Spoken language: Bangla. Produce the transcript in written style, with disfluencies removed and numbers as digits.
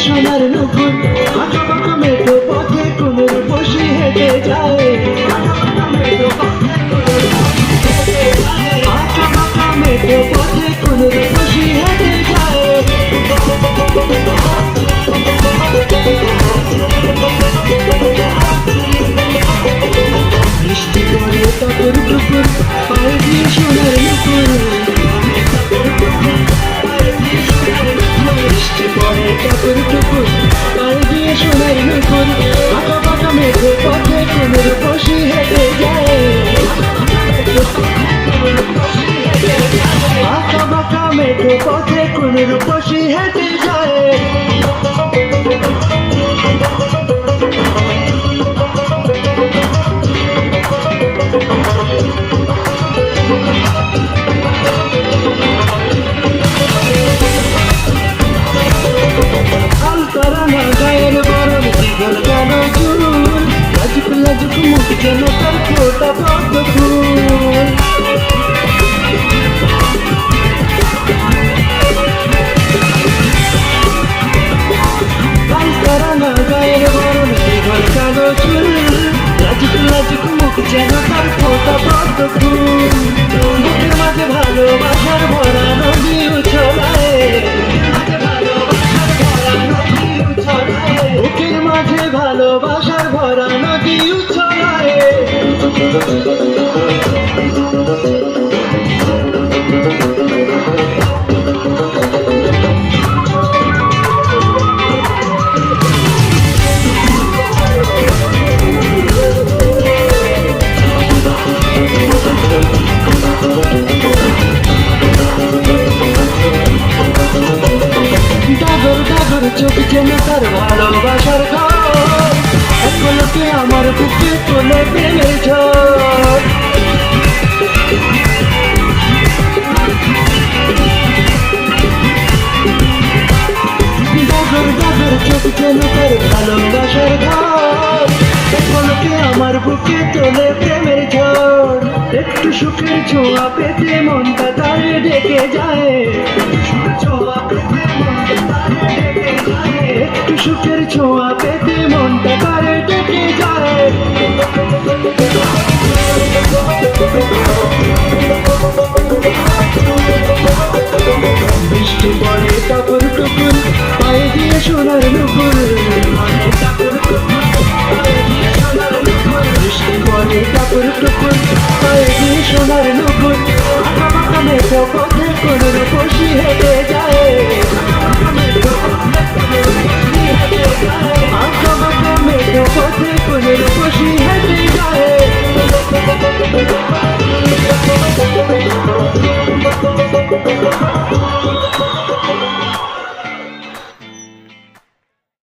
সোনার নুপুর আঁকা বাঁকা মেঠো পথে কোন রূপসী হেঁটে যায় আঁকা বাঁকা মেঠো পথে কোন রূপসী হেঁটে যায় বৃষ্টি পড়ে টপর টুকুর পায়ে দিয়ে সোনার নুপুর বৃষ্টি পড়ে টপর টুকুর পায়ে দিয়ে সোনার নুপুর আঁকা বাঁকা মেঠো পথে কোন রূপসী হেঁটে যায় আঁকা বাঁকা মেঠো পথে কোন রূপসী হেঁটে যায় আলতারানা গায়ের বরণ জীবন কেন চুল লাজুক লাজুক মুখ যেন তার ফোটা পদ্ম ফুল আলতারানা গায়ের বরণ জীবন কেন চুল লাজুক লাজুক মুখ যেন তার ফোটা পদ্ম ফুল বুকের মাঝে ভালোবাসার ভরা নদী উছলায় বুকের মাঝে ভালোবাসার ভরা নদী উছলায় ডাগর ডাগর চোখ যেন তার ভালোবাসার ঘর এক পলকে আমার বুকে তোলে প্রেমের ঝড় ডাগর ডাগর চোখ যেন তার ভালোবাসার ঘর এক পলকে আমার বুকে তোলে প্রেমের ঝড় একটু সুখের ছোঁয়া পেতে মনটা তারে ডেকে যায় ছোঁয়া পেতে একটু সুখের ছোঁয়া পেতে মনটা তারে ডেকে যায় বৃষ্টি পড়ে টপর টুকুর পায়ে দিয়ে সোনার নুপুর বৃষ্টি পড়ে টপর টুকুর পায়ে দিয়ে সোনার নুপুর আঁকা বাঁকা মেঠো পথে কোন রূপসী হেঁটে যায় আঁকা বাঁকা মেঠো পথে কোন রূপসী